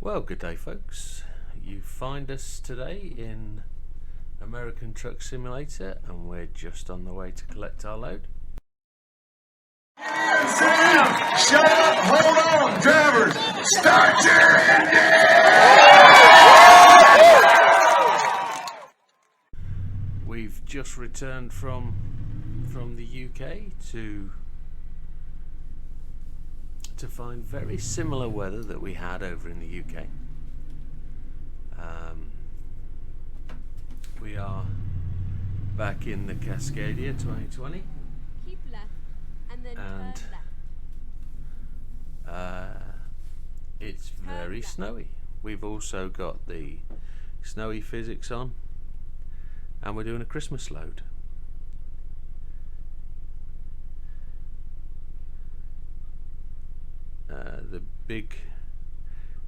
Well, good day folks. You find us today in American Truck Simulator and we're just on the way to collect our load. Sam, shut up, hold on, drivers, start your engine! We've just returned from the UK to find very similar weather that we had over in the UK. We are back in the Cascadia 2020. Keep left and then turn left. It's very snowy. We've also got the snowy physics on and we're doing a Christmas load.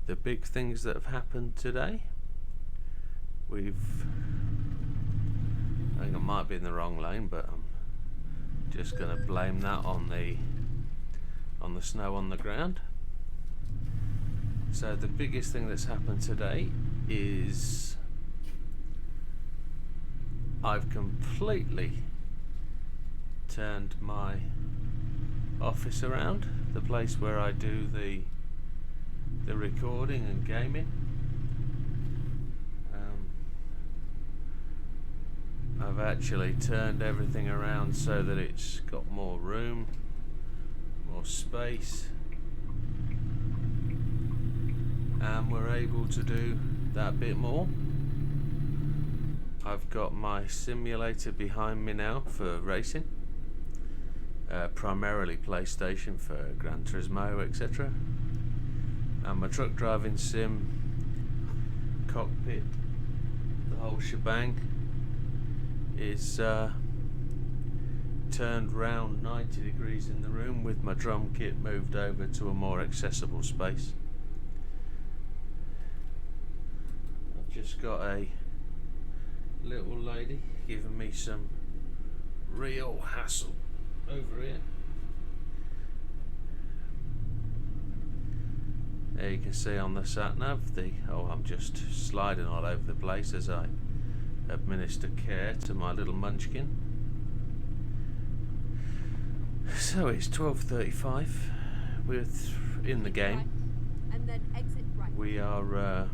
The big things that have happened today. I think I might be in the wrong lane, but I'm just going to blame that on the snow on the ground. So the biggest thing that's happened today is I've completely turned my office around, the place where I do the recording and gaming. I've actually turned everything around so that it's got more room, more space, and we're able to do that bit more. I've got my simulator behind me now for racing, primarily PlayStation for Gran Turismo, etc. And my truck driving sim, cockpit, the whole shebang is turned round 90 degrees in the room with my drum kit moved over to a more accessible space. I've just got a little lady giving me some real hassle over here. There you can see on the sat nav I'm just sliding all over the place as I administer care to my little munchkin. So it's 12:35. We're in the game. Right, and then exit right. We are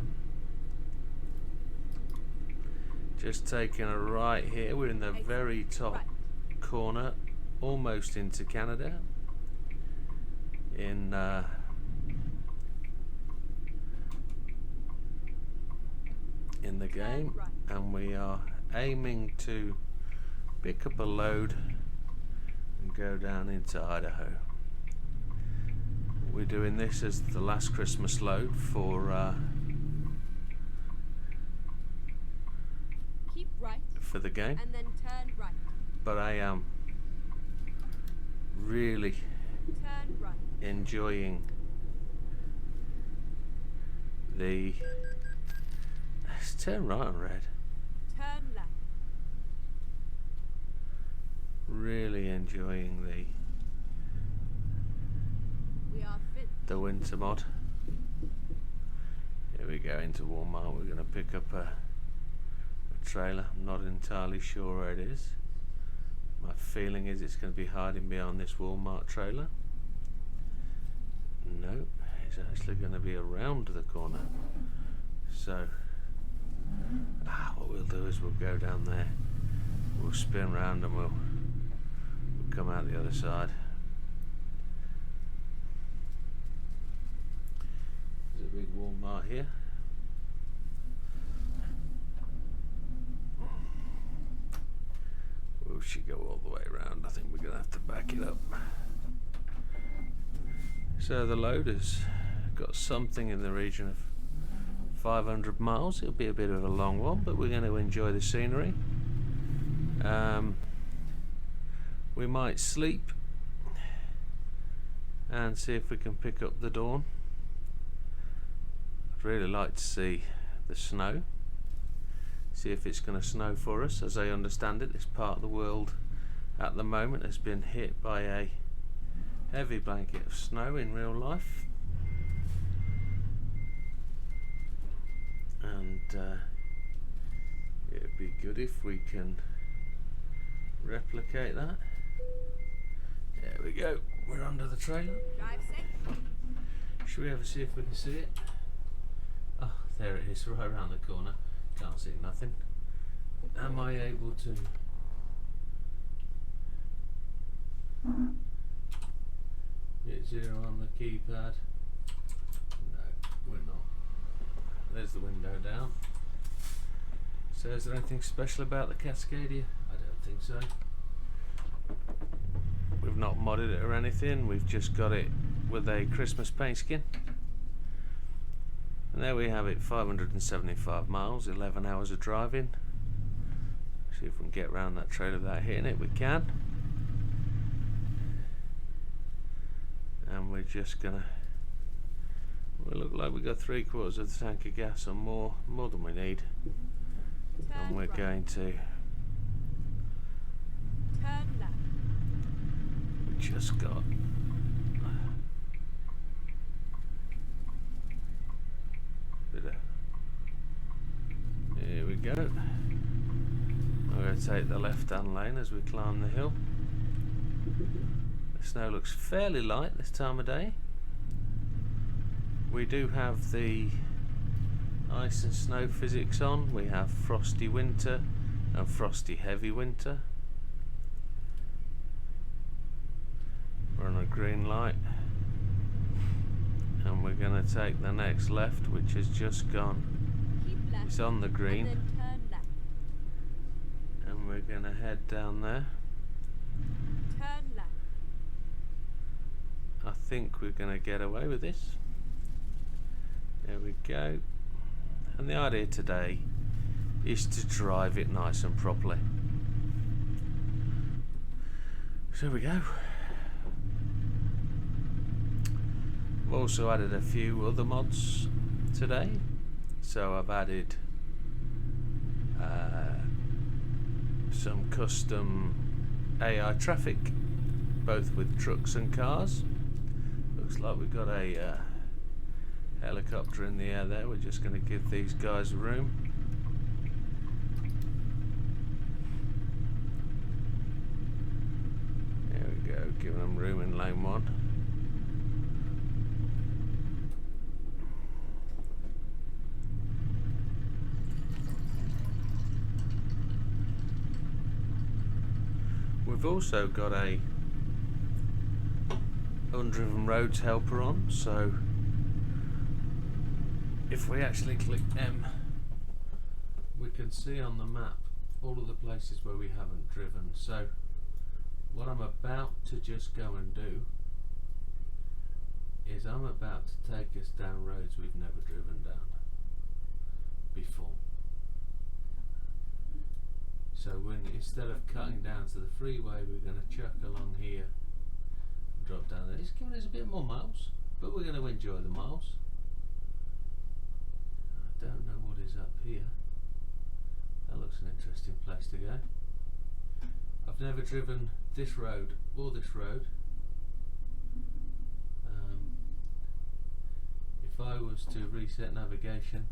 just taking a right here. We're in the very top corner, almost into Canada. In the game, and we are aiming to pick up a load and go down into Idaho. We're doing this as the last Christmas load for Keep right the game, and then turn right. but I am really Turn right. enjoying the let's turn right on red. Turn left. Really enjoying We are fit. the winter mod. Here we go into Walmart. We're going to pick up a trailer. I'm not entirely sure where it is. My feeling is it's going to be hiding behind this Walmart trailer. Nope, it's actually going to be around the corner. So what we'll do is we'll go down there, we'll spin round and we'll come out the other side. There's a big Walmart here. We should go all the way around. I think we're going to have to back it up. So the load has got something in the region of 500 miles. It'll be a bit of a long one, but we're going to enjoy the scenery. We might sleep and see if we can pick up the dawn. I'd really like to see the snow, see if it's going to snow for us. As I understand it, this part of the world at the moment has been hit by a heavy blanket of snow in real life. it'd be good if we can replicate that. There we go, we're under the trailer. Drive safe. Should we ever see if we can see it? Oh, there it is, right around the corner. Can't see nothing. Am I able to hit 0 on the keypad? No, we're not. There's the window down. So is there anything special about the Cascadia? I don't think so. We've not modded it or anything, we've just got it with a Christmas paint skin. And there we have it, 575 miles, 11 hours of driving. See if we can get around that trailer without hitting it, we can. And we're just gonna, we look like we got 3/4 of the tank of gas or more than we need. And we're going to Turn left. we just got here we go. We're going to take the left hand lane as we climb the hill. The snow looks fairly light this time of day. We do have the ice and snow physics on. We have frosty winter and frosty heavy winter. We're on a green light and we're going to take the next left, which has just gone. Keep left. It's on the green. And then turn left. And we're going to head down there. Turn left. I think we're going to get away with this. There we go. And the idea today is to drive it nice and properly. So we go. I've also added a few other mods today. So I've added some custom AI traffic, both with trucks and cars. Looks like we've got a helicopter in the air there. We're just going to give these guys room. There we go, giving them room in lane 1. We've also got a undriven roads helper on, so if we actually click M, we can see on the map all of the places where we haven't driven. So what I'm about to just go and do is I'm about to take us down roads we've never driven down before. So when, instead of cutting down to the freeway, we're going to chuck along here and drop down there. It's giving us a bit more miles, but we're going to enjoy the miles. I don't know what is up here. That looks an interesting place to go. I've never driven this road or this road. If I was to reset navigation,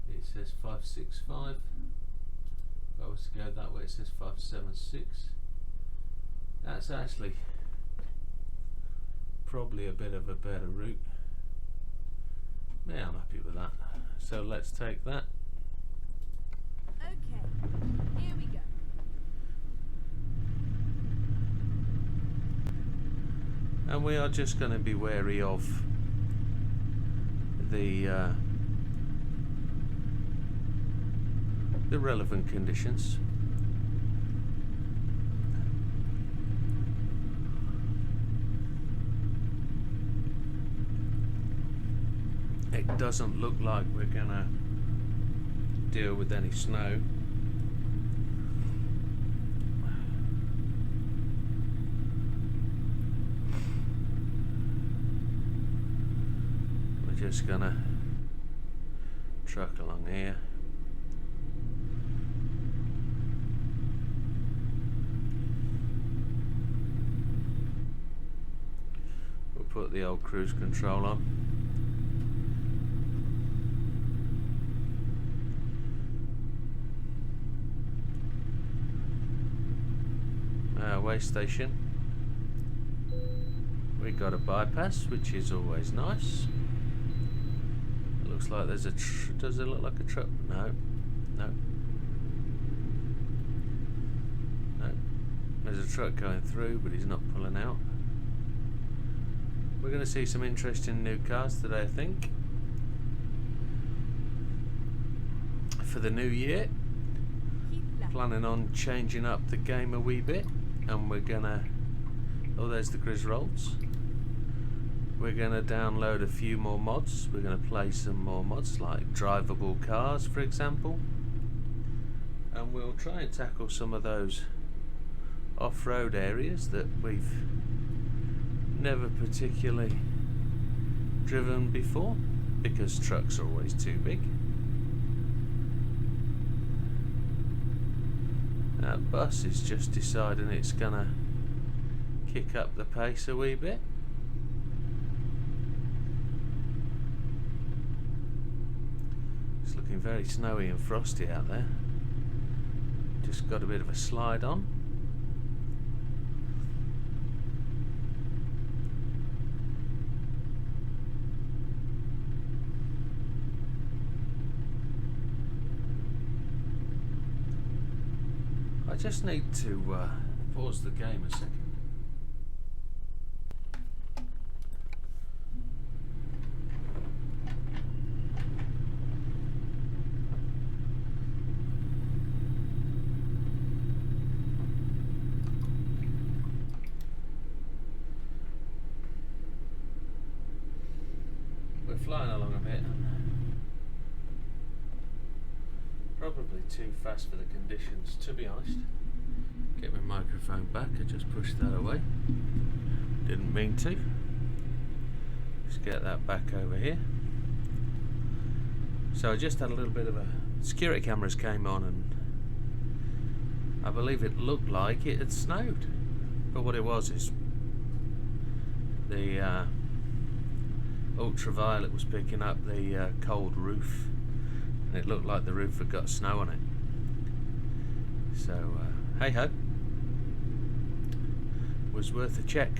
it says 565. If I was to go that way, it says 576. That's actually probably a bit of a better route. Yeah, I'm happy with that. So let's take that. Okay, here we go. And we are just going to be wary of the relevant conditions. It doesn't look like we're gonna deal with any snow. We're just gonna truck along here. We'll put the old cruise control on. way station. We got a bypass, which is always nice. It looks like there's a does it look like a truck? No. No. No. There's a truck going through, but he's not pulling out. We're going to see some interesting new cars today, I think. For the new year, Keep left. planning on changing up the game a wee bit, and we're gonna, oh, there's the Grizz Rolls. We're gonna download a few more mods. We're gonna play some more mods like drivable cars, for example, and we'll try and tackle some of those off-road areas that we've never particularly driven before, because trucks are always too big. That bus is just deciding it's gonna kick up the pace a wee bit. It's looking very snowy and frosty out there. Just got a bit of a slide on. I just need to pause the game a second. We're flying along a bit. Probably too fast for the conditions, to be honest. Get my microphone back, I just pushed that away. Didn't mean to. Just get that back over here. So I just had a little bit of a... security cameras came on and I believe it looked like it had snowed. But what it was is the ultraviolet was picking up the cold roof. And it looked like the roof had got snow on it. So, hey ho. Was worth a check.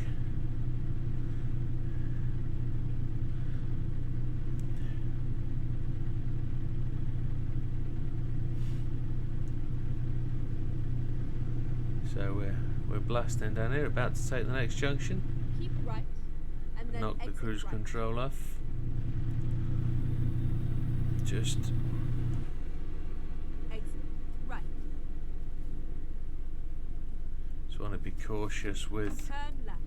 So we're blasting down here, about to take the next junction. Keep right. And then Knock the exit cruise right. control off. Just Exit right. want to be cautious with Turn left.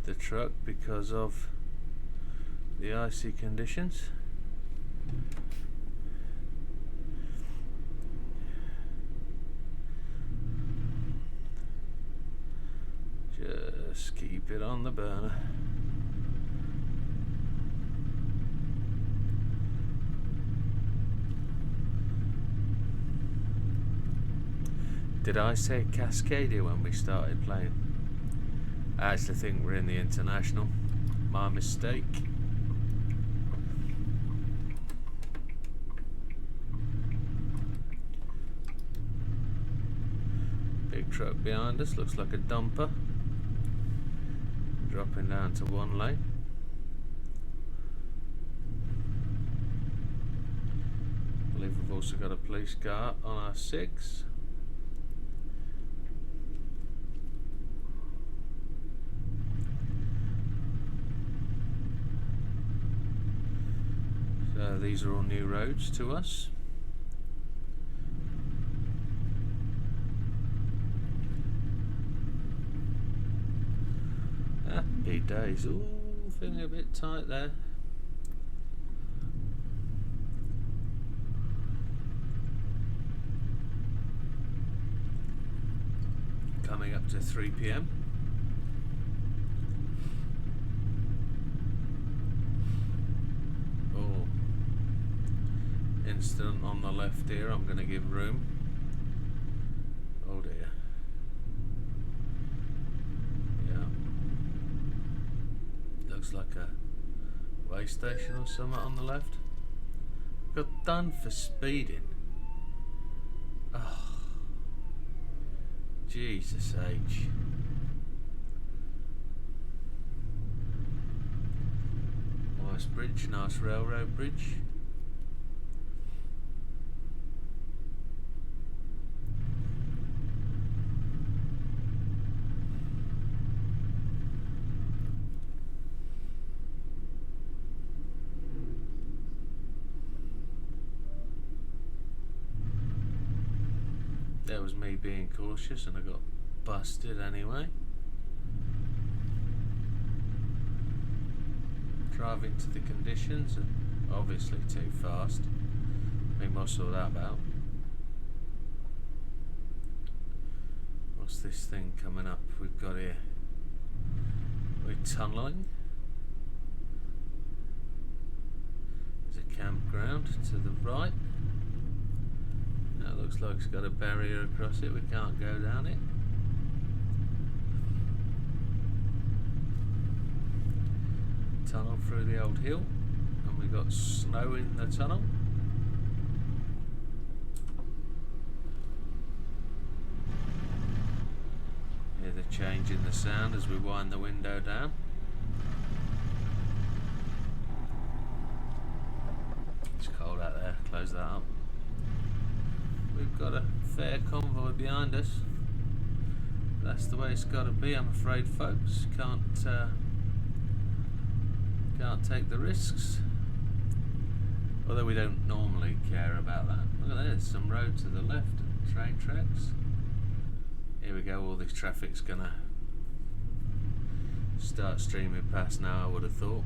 the truck because of the icy conditions. Just keep it on the burner. Did I say Cascadia when we started playing? I actually think we're in the International. My mistake. Big truck behind us, looks like a dumper. Dropping down to one lane. I believe we've also got a police car on our 6. So these are all new roads to us. Happy days. Ooh, feeling a bit tight there. Coming up to 3 PM. Oh, incident on the left here. I'm going to give room. Oh dear. Looks like a way station or something on the left. Got done for speeding. Oh. Jesus H. Nice bridge, nice railroad bridge. That was me being cautious and I got busted anyway. Driving to the conditions and obviously too fast. We must sort that out. What's this thing coming up we've got here? We're tunnelling. There's a campground to the right. Now it looks like it's got a barrier across it, we can't go down it. Tunnel through the old hill, and we got snow in the tunnel. Hear the change in the sound as we wind the window down. It's cold out there, close that up. We've got a fair convoy behind us. That's the way it's got to be, I'm afraid, folks. Can't take the risks. Although we don't normally care about that. Look at this, some road to the left, train tracks. Here we go, all this traffic's gonna start streaming past now, I would have thought.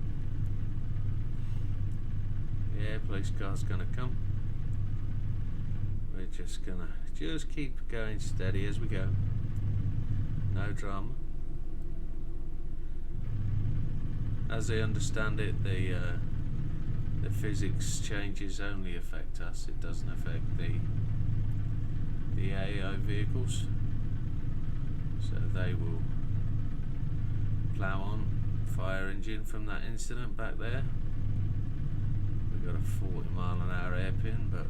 Yeah, police car's gonna come. We're just gonna keep going steady as we go. No drama. As I understand it, the physics changes only affect us. It doesn't affect the AI vehicles. So they will plough on. Fire engine from that incident back there. We've got a 40-mile-an-hour hairpin, but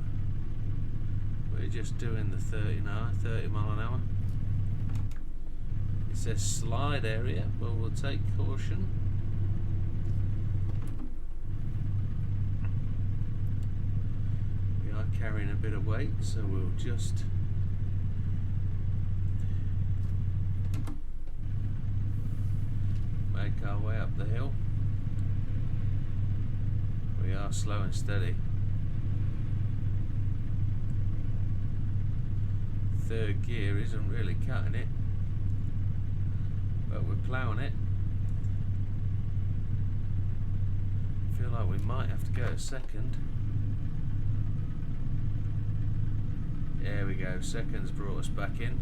we're just doing the 30 mile an hour. It says slide area, but we'll take caution. We are carrying a bit of weight, so we'll just make our way up the hill. We are slow and steady. Third gear isn't really cutting it, but we're ploughing it. Feel like we might have to go to second. There we go, second's brought us back in,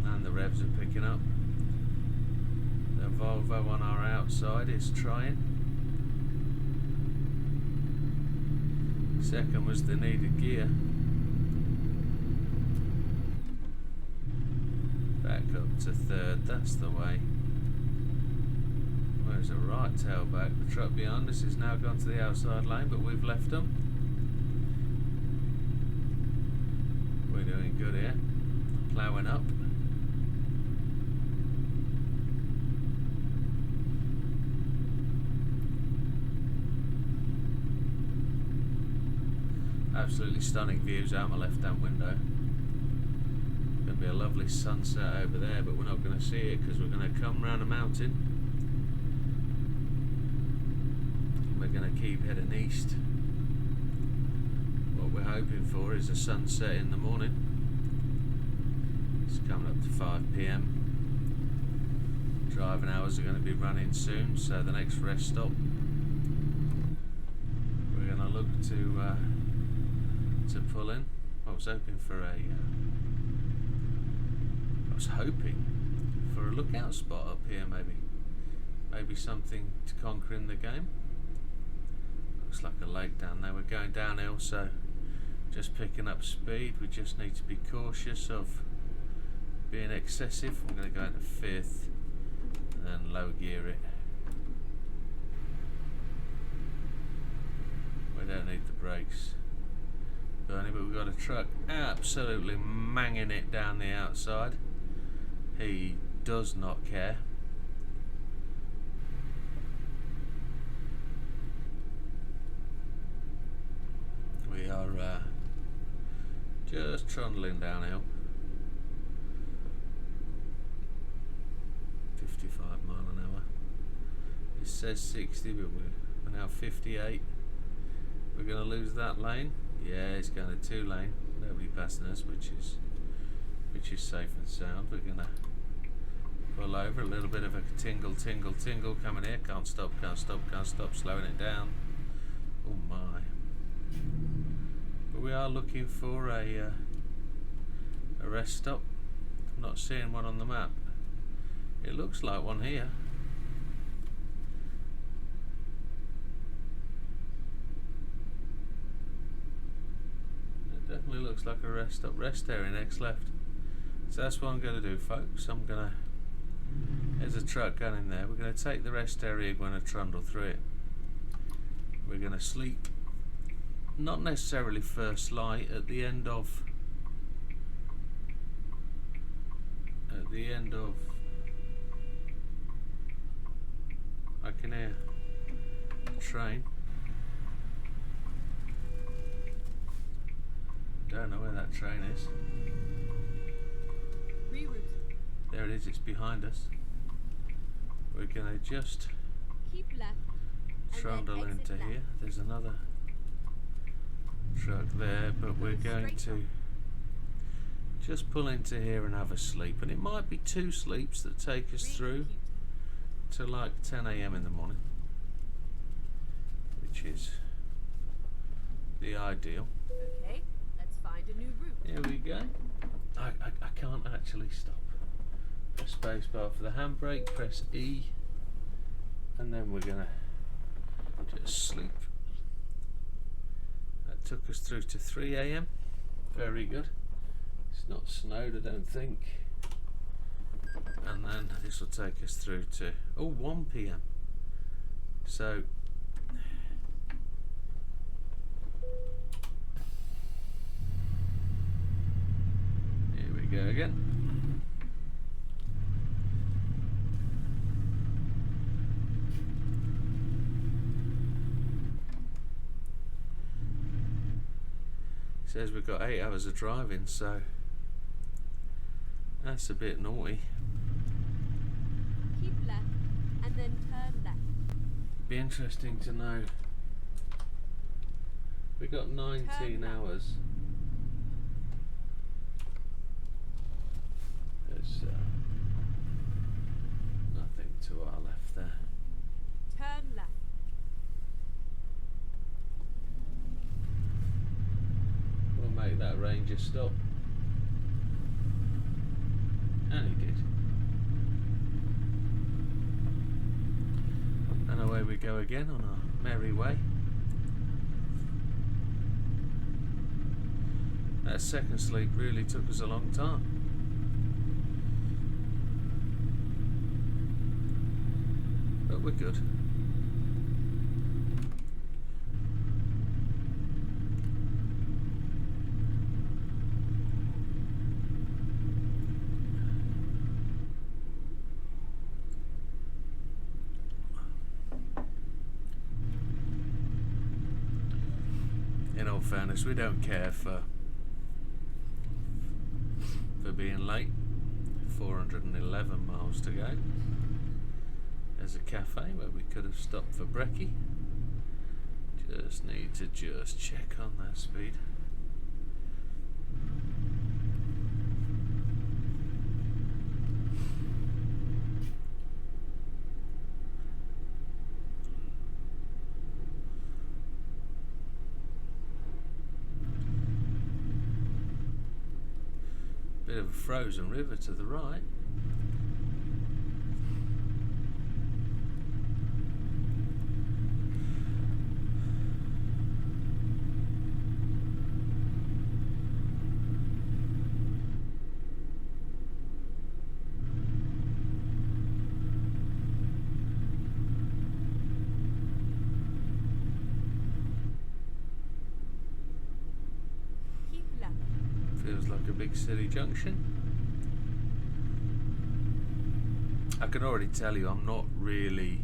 and the revs are picking up. The Volvo on our outside is trying. Second was the needed gear. Back up to third, that's the way. Where's the right tailback? The truck behind us has now gone to the outside lane, but we've left them. We're doing good here. Ploughing up. Absolutely stunning views out my left-hand window. Going to be a lovely sunset over there, but we're not going to see it because we're going to come round a mountain. We're going to keep heading east. What we're hoping for is a sunset in the morning. It's coming up to 5 PM. Driving hours are going to be running soon, so the next rest stop we're going to look to pull in. I was hoping for a lookout spot up here, maybe something to conquer in the game. Looks like a lake down there. We're going downhill, so just picking up speed. We just need to be cautious of being excessive. I'm going to go into fifth and low gear it. We don't need the brakes. Bernie, but we've got a truck absolutely manging it down the outside. He does not care. We are just trundling downhill. 55 mile an hour. It says 60, but we're now 58. We're going to lose that lane. Yeah, it's going to 2 lane. Nobody passing us, which is safe and sound. We're going to pull over. A little bit of a tingle coming here. Can't stop. Slowing it down. Oh my! But we are looking for a rest stop. I'm not seeing one on the map. It looks like one here. It definitely looks like a rest stop. Rest area next left. So that's what I'm going to do, folks. There's a truck going in there. We're going to take the rest area. We're going to trundle through it. We're going to sleep. Not necessarily first light. At the end of I can hear a train. Don't know where that train is. Reroute. There it is, it's behind us. We're going to just Keep left. And trundle then exit into left. here. There's another truck there, but we're going to just pull into here and have a sleep. And it might be 2 sleeps that take us through to like 10 AM in the morning, which is the ideal. Okay, let's find a new route. Here we go. I can't actually stop. Press spacebar for the handbrake, press E, and then we're gonna just sleep. That took us through to 3 AM. Very good. It's not snowed, I don't think. And then this will take us through to 1 PM. So here we go again. Says we've got 8 hours of driving, so that's a bit naughty. Keep left and then turn left. Be interesting to know. We got 19 Turn left. hours. There's nothing to our left there. Turn left. We'll make that ranger stop. And he did. And away we go again on our merry way. That second sleep really took us a long time. But we're good. In all fairness, we don't care for being late. 411 miles to go. There's a cafe where we could have stopped for brekkie. Just need to check on that speed. Bit of a frozen river to the right. like a big city junction. I can already tell you I'm not really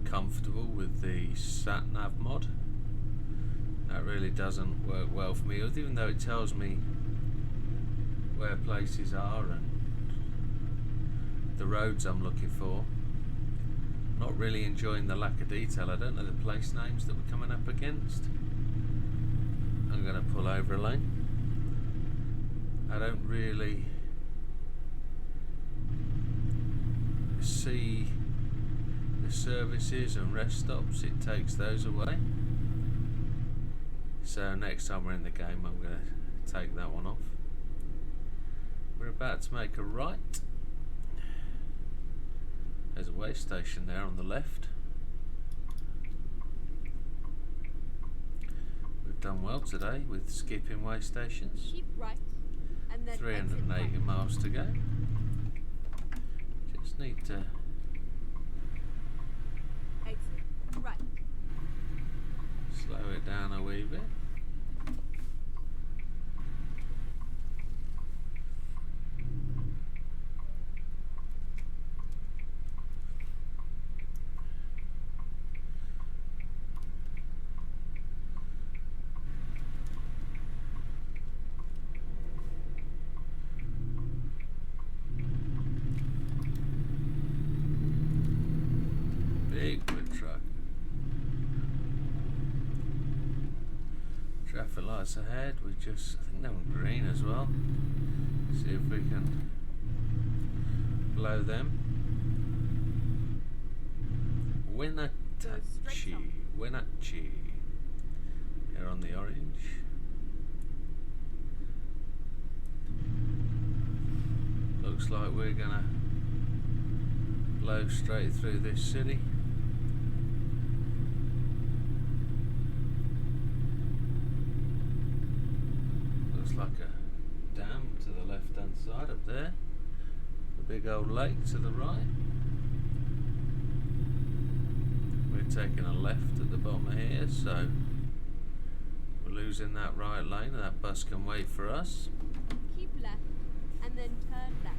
comfortable with the sat-nav mod. That really doesn't work well for me, even though it tells me where places are and the roads I'm looking for. Not really enjoying the lack of detail. I don't know the place names that we're coming up against. I'm going to pull over a lane. I don't really see the services and rest stops. It takes those away. So next time we're in the game I'm going to take that one off. We're about to make a right. There's a way station there on the left. We've done well today with skipping way stations. Keep right, and then 380 exit right. miles to go. Just need to Exit right. slow it down a wee bit. Big wood truck. Traffic lights ahead. We just, I think they're on green as well. See if we can blow them. Wenatchee. They're on the orange. Looks like we're gonna blow straight through this city. Looks like a dam to the left hand side up there. A big old lake to the right. We're taking a left at the bottom of here, so we're losing that right lane. That bus can wait for us. Keep left, and then turn left.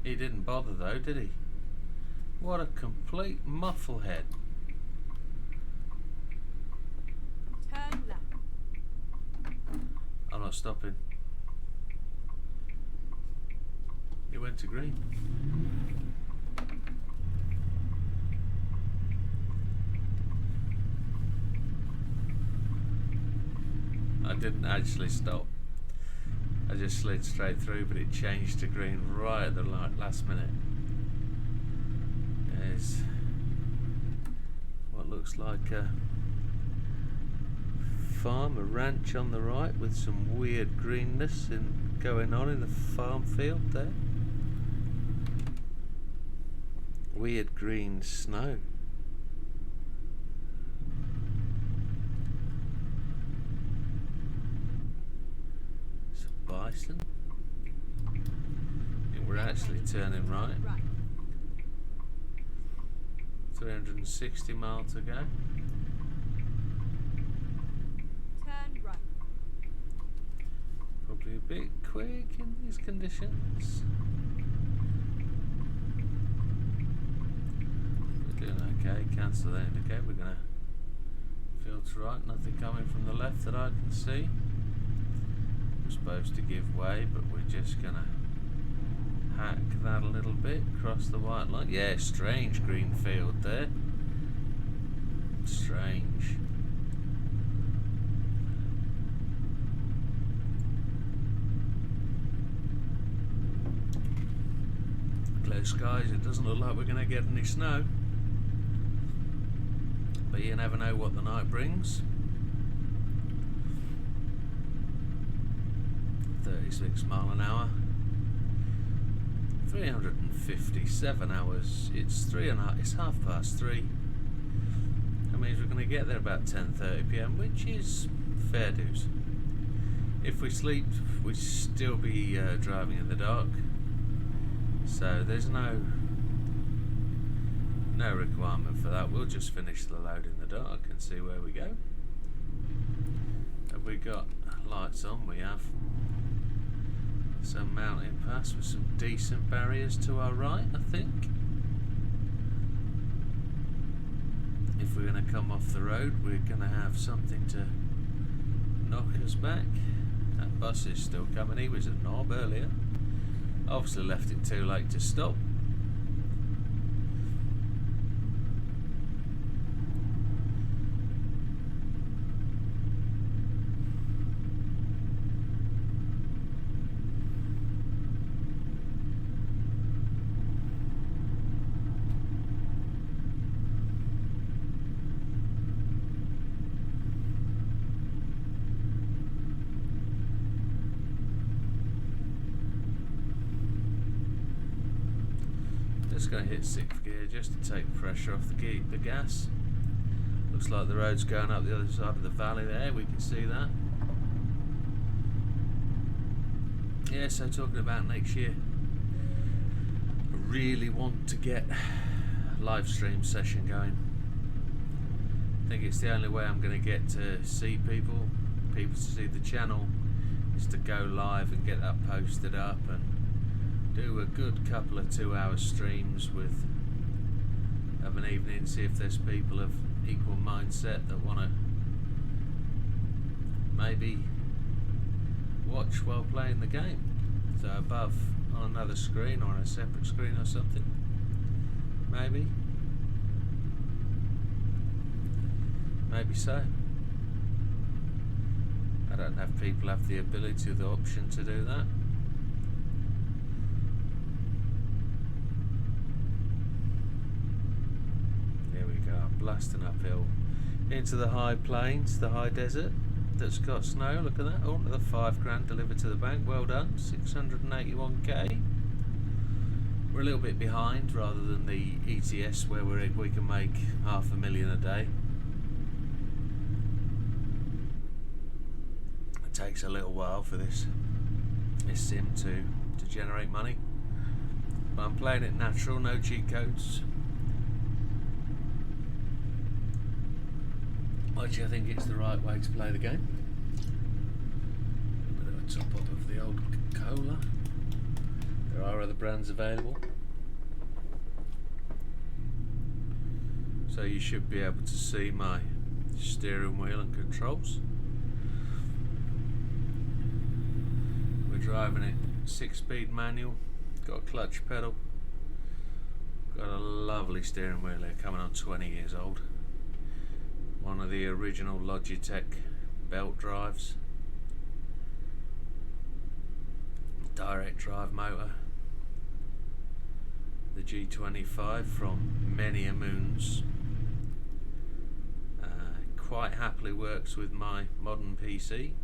He didn't bother though, did he? What a complete mufflehead. Turn left. I'm not stopping. He went to green. I didn't actually stop. I just slid straight through, but it changed to green right at the last minute. There's what looks like a farm, a ranch on the right with some weird greenness going on in the farm field there. Weird green snow. Bison. I think we're actually turning right. 360 miles to go. Turn right. Probably a bit quick in these conditions. We're doing okay. Cancel that indicator. We're gonna filter right. Nothing coming from the left that I can see. Supposed to give way, but we're just gonna hack that a little bit, cross the white line. Yeah, strange green field there. Strange. Clear skies. It doesn't look like we're gonna get any snow, but you never know what the night brings. 36 mile an hour, 357 hours. It's 3:30. It's 3:30. That means we're going to get there about 10:30 p.m., which is fair dues. If we sleep, we'd still be driving in the dark. So there's no requirement for that. We'll just finish the load in the dark and see where we go. Have we got lights on? We have. Some mountain pass with some decent barriers to our right, I think. If we're going to come off the road, we're going to have something to knock us back. That bus is still coming. He was at knob earlier. Obviously left it too late to stop. Just going to hit 6th gear just to take the pressure off the gas. Looks like the road's going up the other side of the valley there, we can see that. Yeah, so talking about next year, I really want to get a live stream session going. I think it's the only way I'm going to get to see people to see the channel, is to go live and get that posted up and do a good couple of 2-hour streams of an evening, see if there's people of equal mindset that want to maybe watch while playing the game. So above on another screen or on a separate screen or something, maybe so. I don't know if people have the ability or the option to do that. Blasting uphill into the high plains, the high desert that's got snow. Look at that. Oh, another $5,000 delivered to the bank. Well done. 681k. We're a little bit behind rather than the ETS where we can make $500,000 a day. It takes a little while for this sim to generate money. But I'm playing it natural, no cheat codes. Actually, I think it's the right way to play the game. A bit of a top up of the old cola. There are other brands available. So you should be able to see my steering wheel and controls. We're driving it 6-speed manual, got a clutch pedal, got a lovely steering wheel here, coming on 20 years old. One of the original Logitech belt drives, direct drive motor, the G25 from many a moons. Quite happily works with my modern PC.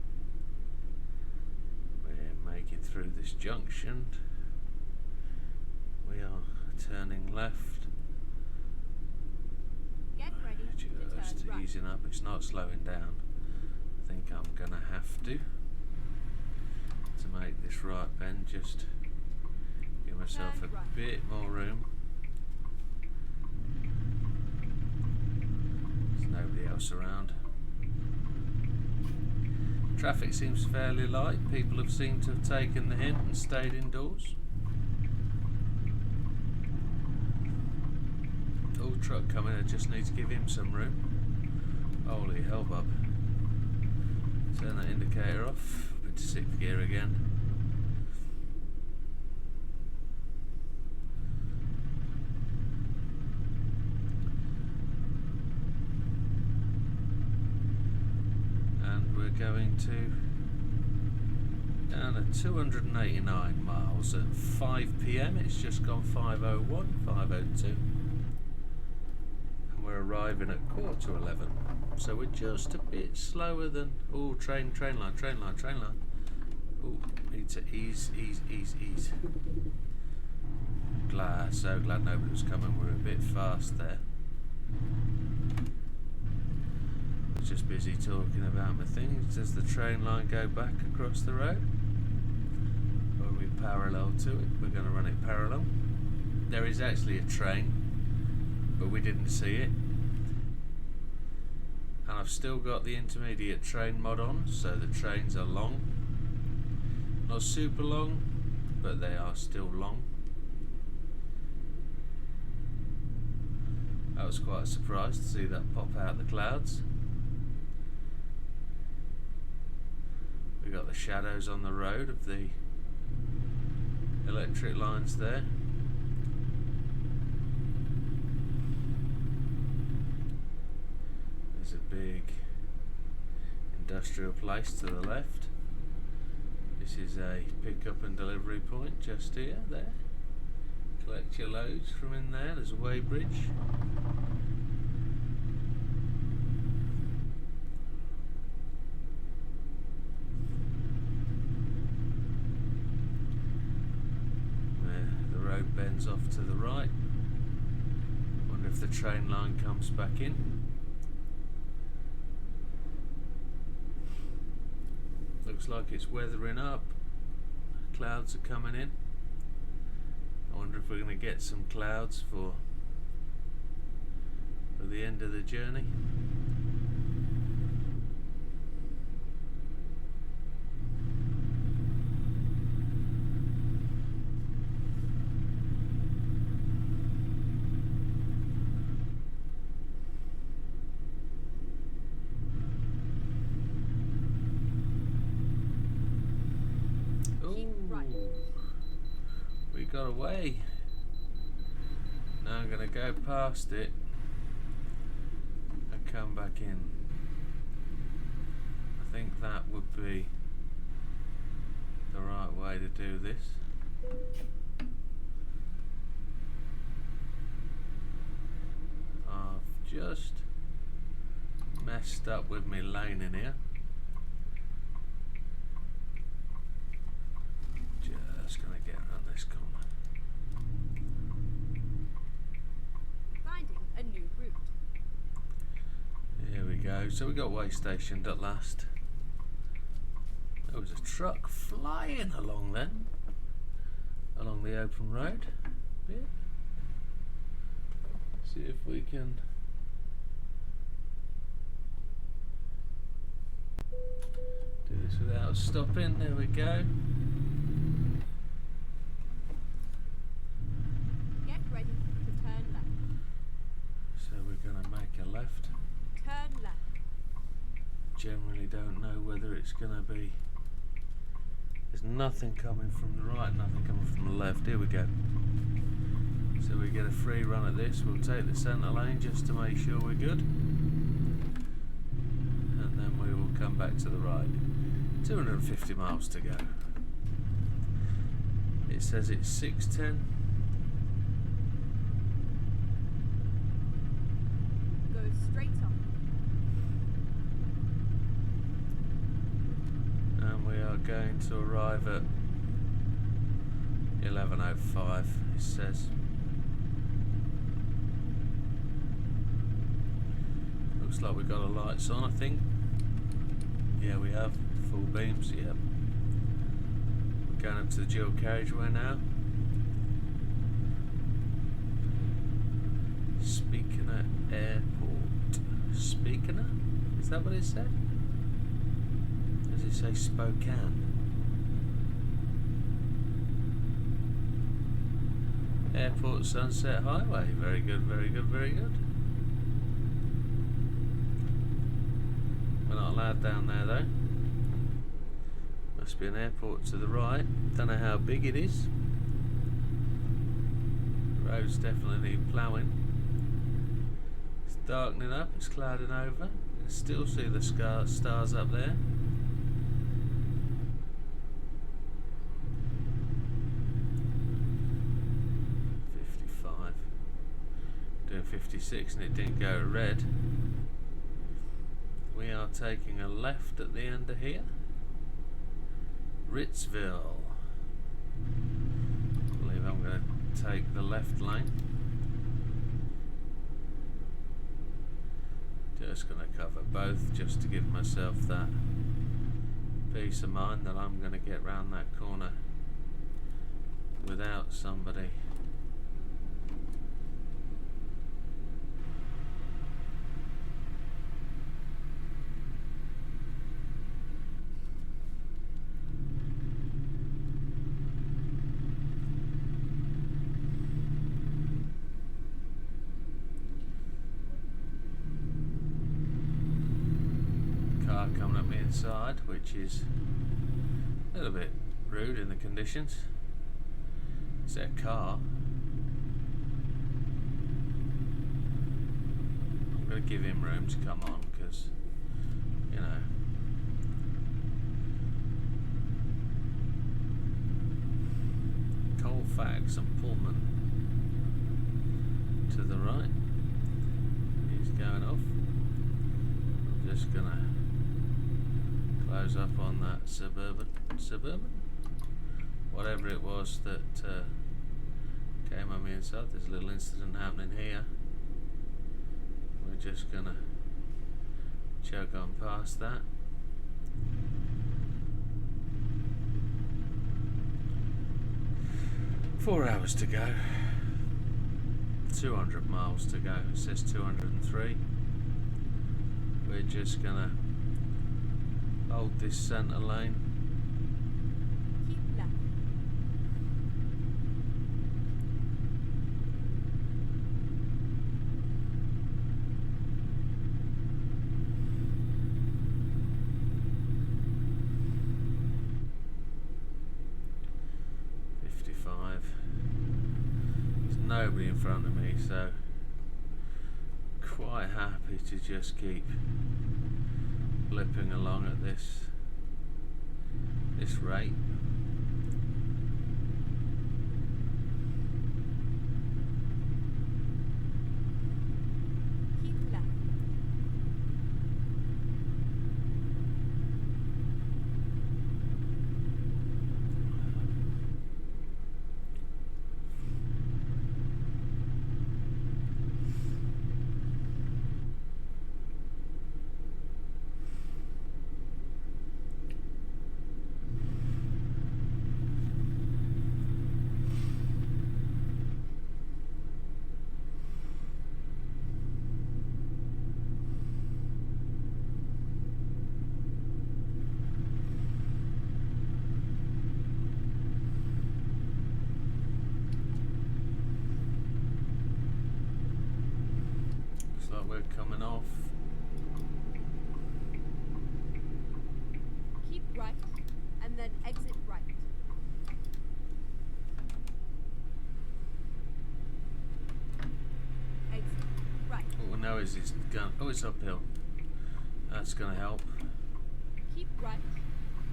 We're making through this junction. We are turning left. Just easing up, it's not slowing down. I think I'm gonna have to make this right bend, just give myself a bit more room. There's nobody else around. Traffic seems fairly light. People have seemed to have taken the hint and stayed indoors. Old truck coming, I just need to give him some room. Holy hell, bub. Turn that indicator off, put to 6th gear again. And we're going down to 289 miles at 5 PM. It's just gone 5:01, 5:02. We're arriving at 11:15, so we're just a bit slower than. Oh, train line. Oh, need to ease. So glad nobody was coming. We're a bit fast there. I was just busy talking about my things. Does the train line go back across the road? Or are we parallel to it? We're going to run it parallel. There is actually a train, but we didn't see it. And I've still got the intermediate train mod on, so the trains are long. Not super long, but they are still long. I was quite surprised to see that pop out the clouds. We got the shadows on the road of the electric lines there. There's a big industrial place to the left. This is a pick-up and delivery point just here, there. Collect your loads from in there. There's a weighbridge. The road bends off to the right. Wonder if the train line comes back in. Looks like it's weathering up. Clouds are coming in. I wonder if we're going to get some clouds for the end of the journey. We got away. Now I'm going to go past it and come back in. I think that would be the right way to do this. I've just messed up with my lane in here. Just going to get around this corner. Finding a new route. Here we go. So we got way stationed at last. There was a truck flying along then, along the open road. Yeah. See if we can do this without stopping. There we go. Get ready to turn left. So we're going to make a left. Turn left. Generally don't know whether it's going to be. There's nothing coming from the right, nothing coming from the left. Here we go. So we get a free run at this. We'll take the centre lane just to make sure we're good. And then we will come back to the right. 250 miles to go. It says it's 6:10. Go straight on. And we are going to arrive at 11:05, it says. Looks like we've got our lights on, I think. Yeah, we have. Full beams, yep. Going up to the dual carriageway now. Speakener Airport. Speakener? Is that what it said? Does it say Spokane? Airport Sunset Highway. Very good, very good, very good. We're not allowed down there though. Must be an airport to the right. Don't know how big it is. The road's definitely need ploughing. It's darkening up, it's clouding over. You can still see the stars up there. Doing 56 and it didn't go red. We are taking a left at the end of here. Ritzville. I believe I'm going to take the left lane. Just going to cover both just to give myself that peace of mind that I'm going to get round that corner without somebody. me inside, which is a little bit rude in the conditions. It's their car. I'm going to give him room to come on because, you know, Colfax and Pullman to the right. He's going off. I'm just going to close up on that suburban, whatever it was that came on me inside. There's a little incident happening here. We're just gonna chug on past that. Four hours to go. 200 miles to go. It says 203. We're just gonna hold this centre lane. Keep left. There's nobody in front of me, so quite happy to just keep blipping along at this rate. Keep left. We're coming off. Keep right, and then exit right. Exit right. What we know is it's going. Oh, it's uphill. That's going to help. Keep right,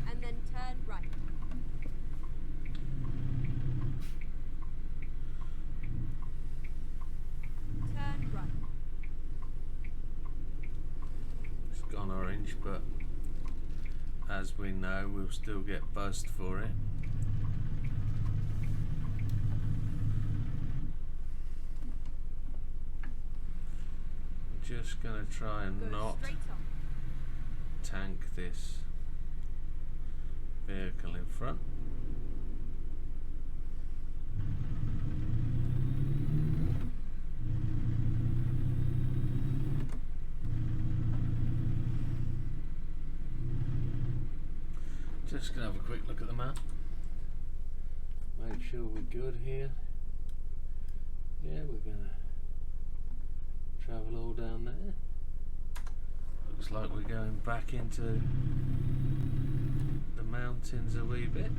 and then turn right. Turn right. It's gone orange, but as we know, we'll still get buzzed for it. Just going to try and Go not straight on. tank this vehicle in front. Just gonna have a quick look at the map. Make sure we're good here. Yeah, we're gonna travel all down there. Looks like we're going back into the mountains a wee bit.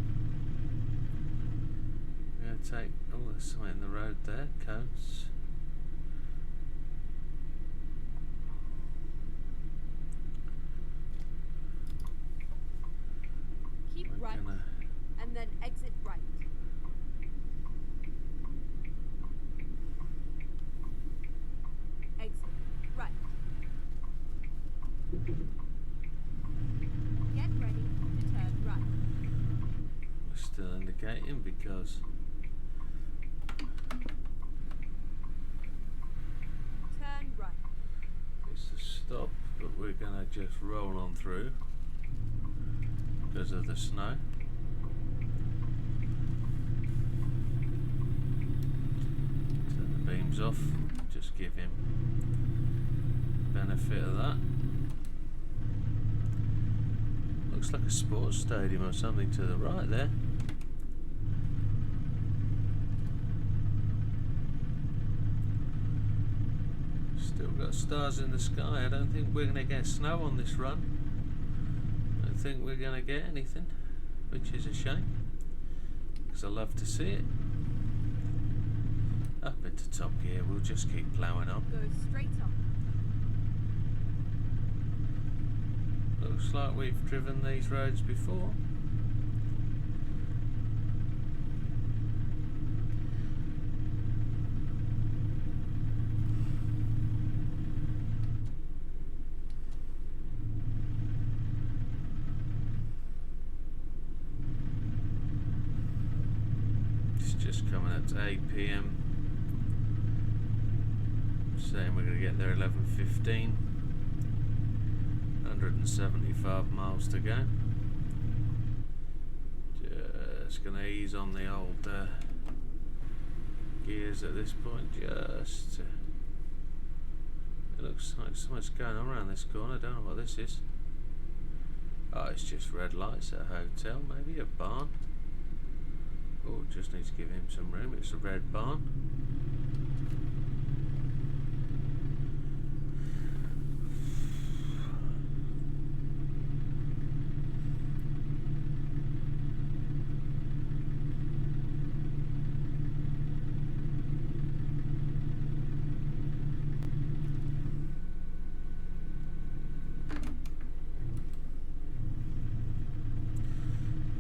We're gonna take, oh, there's something in the road there, cones. Keep We're right, gonna and then exit right. Exit right. Get ready to turn right. we're still indicating because Turn right. it's a stop, but we're gonna just roll on through because of the snow. Turn the beams off, just give him benefit of that. Looks like a sports stadium or something to the right there. Still got stars in the sky. I don't think we're going to get snow on this run. don't think we're going to get anything, which is a shame, because I love to see it. Up into top gear, we'll just keep ploughing on. Go straight on. Looks like we've driven these roads before. It's just coming up to 8 PM. Saying we're going to get there 11:15. 175 miles to go. Just going to ease on the old gears at this point. Just it looks like something's going on around this corner. I don't know what this is. Oh, it's just red lights at a hotel, maybe a barn. Oh, just need to give him some room. It's a red barn.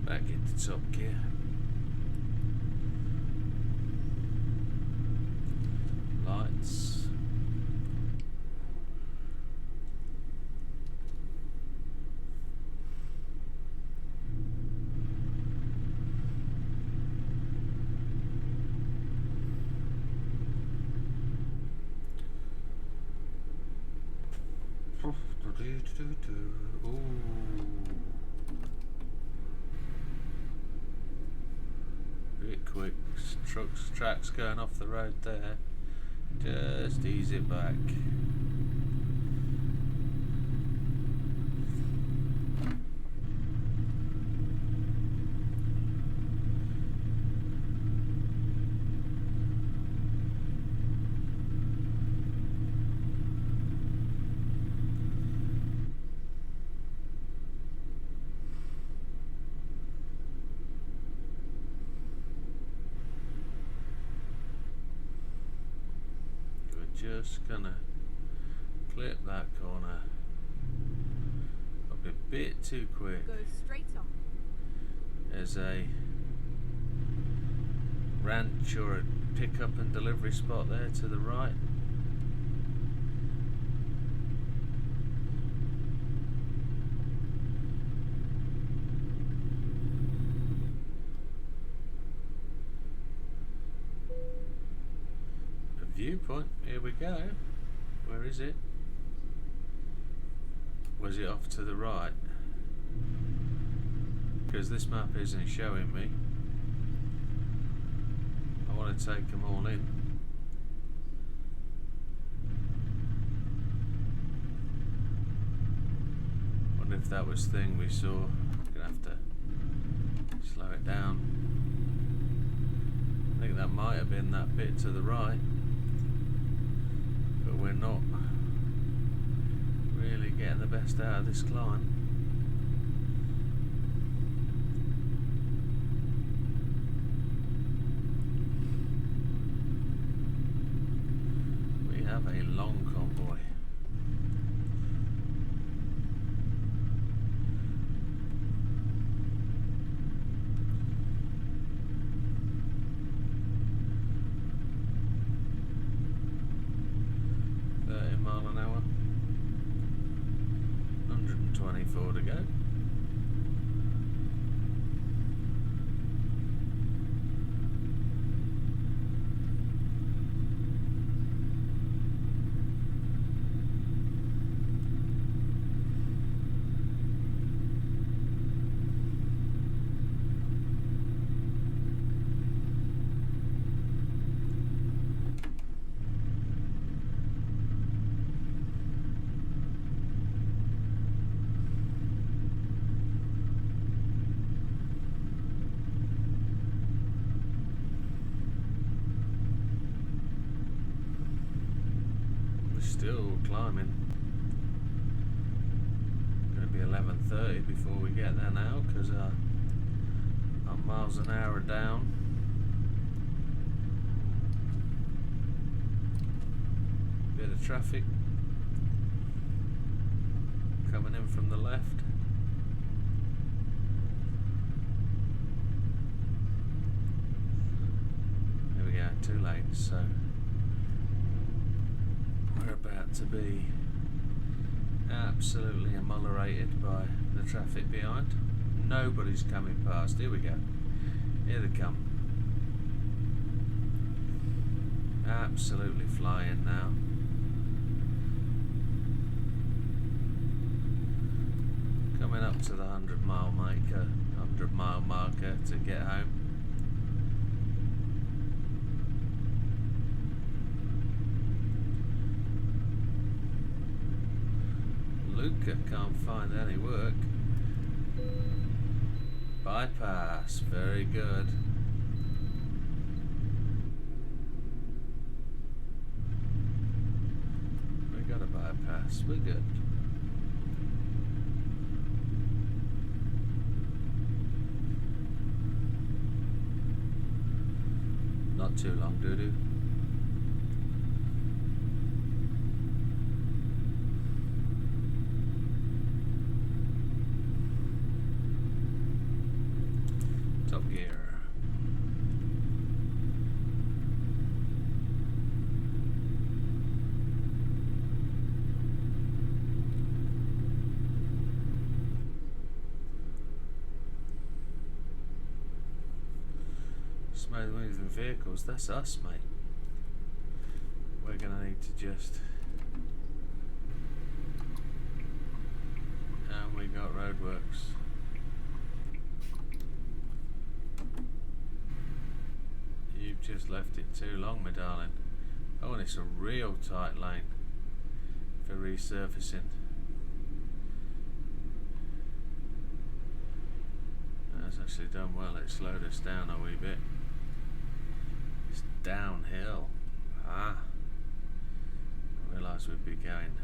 Back into top gear. Lights. Ooh. Bit quick, tracks going off the road there. Just ease it back. Just gonna clip that corner up a bit too quick. Go straight on. There's a ranch or a pickup and delivery spot there to the right. Viewpoint, here we go. Where is it? Was it off to the right? Because this map isn't showing me. I want to take them all in. Wonder if that was the thing we saw. Gonna have to slow it down. I think that might have been that bit to the right. But we're not really getting the best out of this climb. We have a long convoy. Mile an hour, 124 to go. Still climbing. Gonna be 11:30 before we get there now, because our miles an hour are down. Bit of traffic coming in from the left. There we go, 2 lanes, so we're about to be absolutely immolated by the traffic behind. Nobody's coming past. Here we go. Here they come. Absolutely flying now. Coming up to the 100-mile marker to get home. Luca can't find any work. Bypass, very good. We got a bypass, we're good. Not too long, doo-doo. Top gear. Smooth moving vehicles, that's us, mate. We're gonna need to just... And we got roadworks. You've just left it too long, my darling. Oh, and it's a real tight lane for resurfacing. That's actually done well. It slowed us down a wee bit. It's downhill. I realised we'd be going.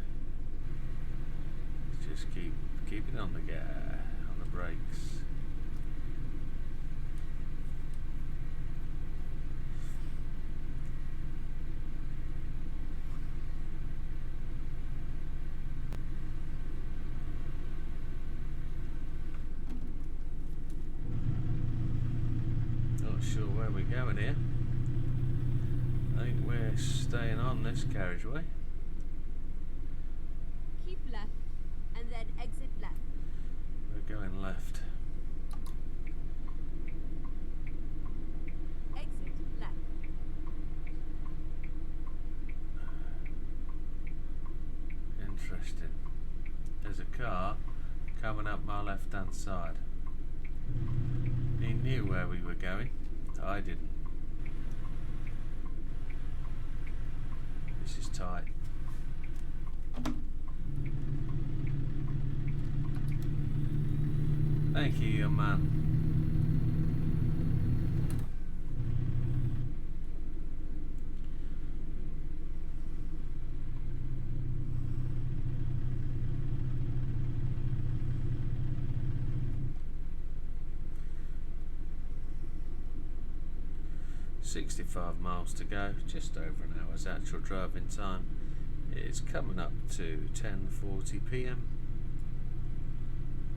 Just keep it on the brakes. Not sure where we're going here. I think we're staying on this carriageway. Keep left and then exit left. We're going left. Exit left. Interesting. There's a car coming up my left hand side. He knew where we were going. I didn't. This is tight. Thank you, young man. "65 miles to go, just over an hour's actual driving time. It's coming up to 10:40 p.m.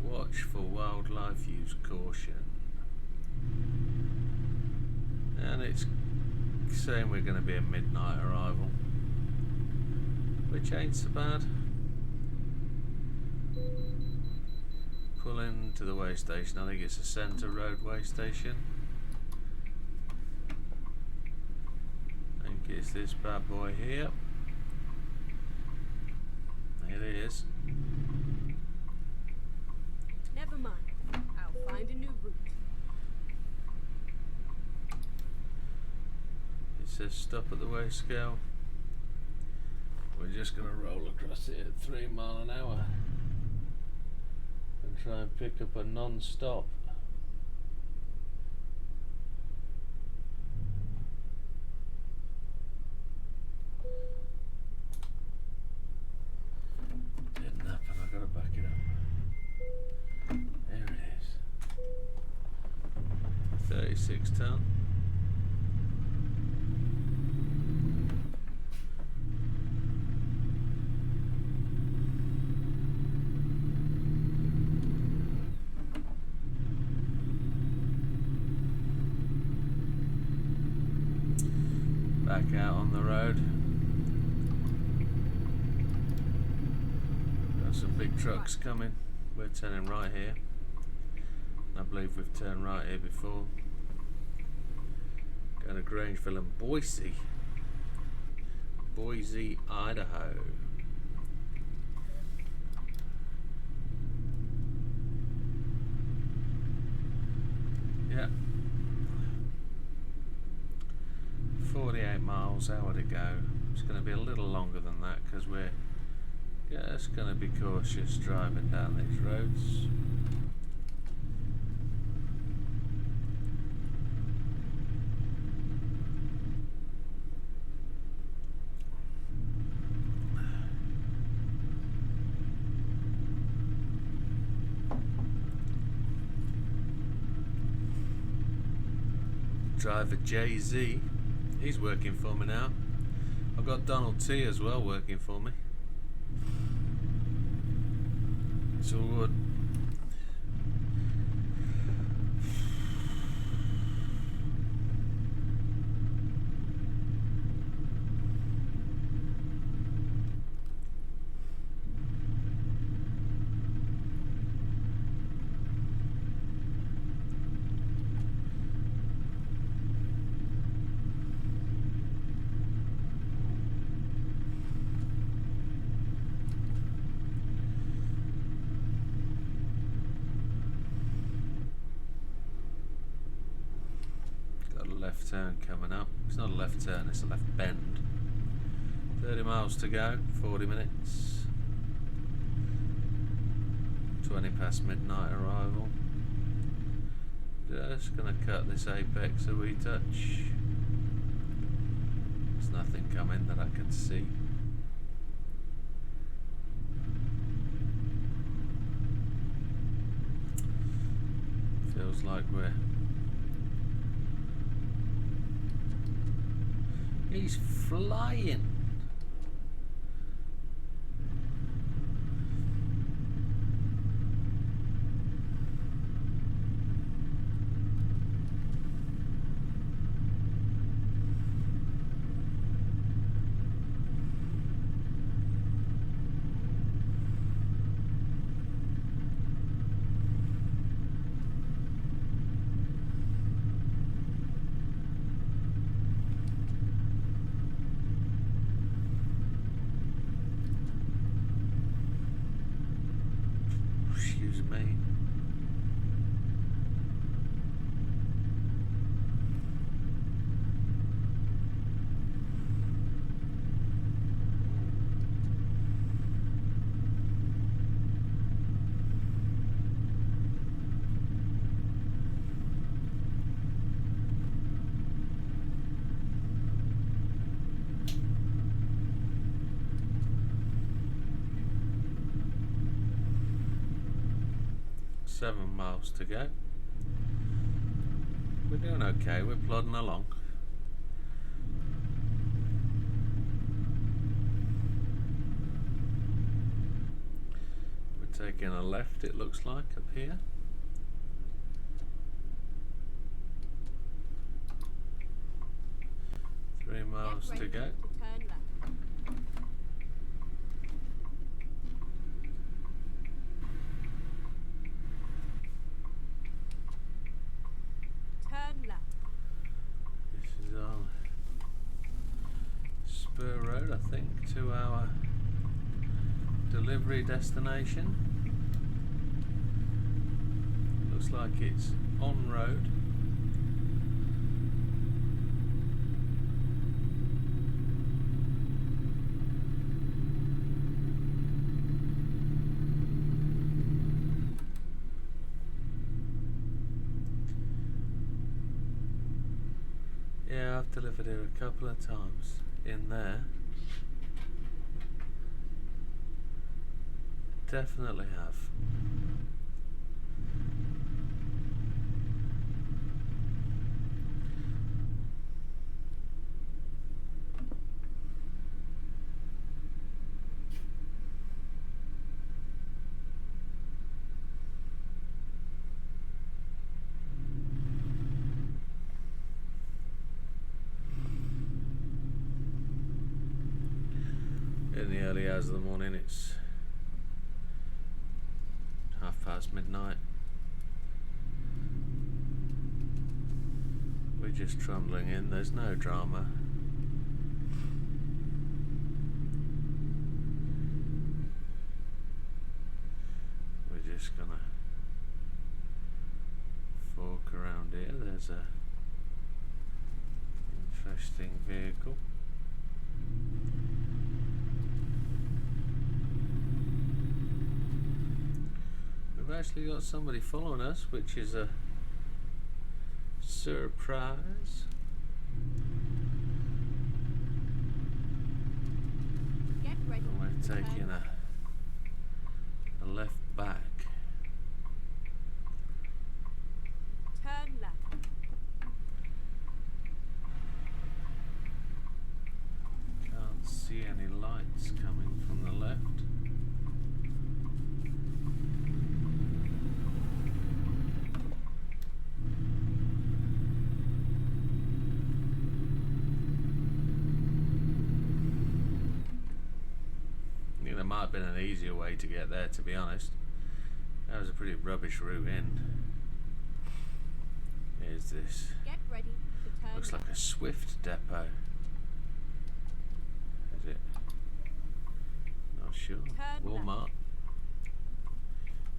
Watch for wildlife, use caution." And it's saying we're going to be a midnight arrival, which ain't so bad. Pull into the way station. I think it's a centre road way station. I think it's this bad boy here. It is. Never mind. I'll find a new route. It says stop at the weigh scale. We're just going to roll across it at 3 miles an hour and try and pick up a non-stop. Didn't happen, I've got to back it up. 36 ton. Back out on the road. Got some big trucks coming. We're turning right here. I believe we've turned right here before. Going to Grangeville and Boise. Boise, Idaho. Yep. 48 miles, hour to go. It's going to be a little longer than that because we're just going to be cautious driving down these roads. Driver Jay-Z, he's working for me now. I've got Donald T as well working for me. It's all good. Left turn coming up. It's not a left turn, it's a left bend. 30 miles to go, 40 minutes. 20 past midnight arrival. Just gonna cut this apex a wee touch. There's nothing coming that I can see. Feels like we're... He's flying. Excuse me. Seven miles to go. We're doing okay, we're plodding along. We're taking a left, it looks like, up here. Three miles to go. Turn left. Turn left. This is on Spur Road, I think, to our delivery destination. Looks like it's on road. Yeah, I've delivered here a couple of times in there. Definitely have. in the early hours of the morning. It's midnight. We're just trundling in, there's no drama. We're just gonna fork around here. There's a interesting vehicle. We've actually got somebody following us, which is a surprise. Get ready. And we're to taking turn a left back. Turn left. Can't see any lights coming from the left. There might have been an easier way to get there, to be honest. That was a pretty rubbish route in. Here's this. Get ready to turn Looks like left. a Swift depot. Is it? Not sure. Turn Walmart.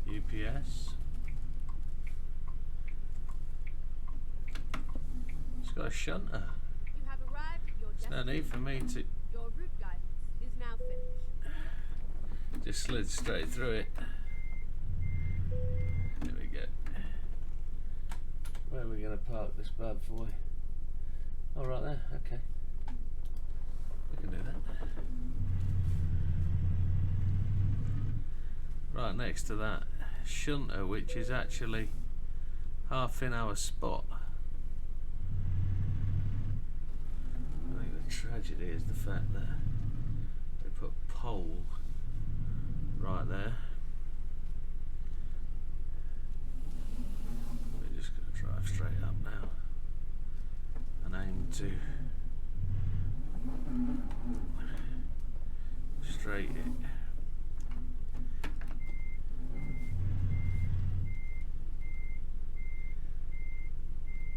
UPS. It's got a shunter. You have arrived at your There's no destination. need for me to Your route guidance is now finished. just slid straight through it. There we go. Where are we going to park this bad boy? Oh, right there. Okay. We can do that. Right next to that shunter, which is actually half in our spot. I think the tragedy is the fact that they put pole right there. We're just going to drive straight up now and aim to straight it.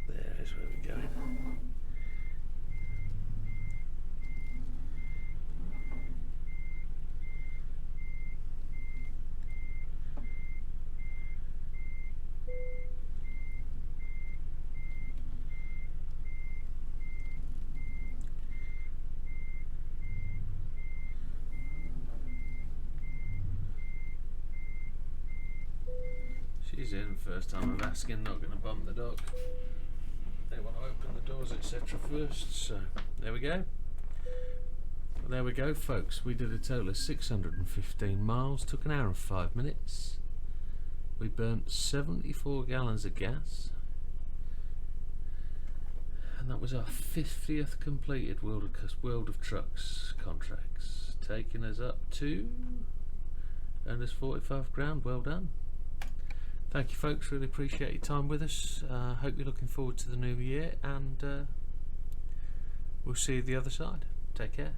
There is where we're going. She's in, first time of asking, not going to bump the dog. They want to open the doors, etc. first, so there we go. Well, there we go, folks. We did a total of 615 miles, took an hour and 5 minutes. We burnt 74 gallons of gas. And that was our 50th completed World of Trucks contracts, taking us up to earned us 45 grand. Well done. Thank you, folks. Really appreciate your time with us. Hope you're looking forward to the new year, and we'll see you the other side. Take care.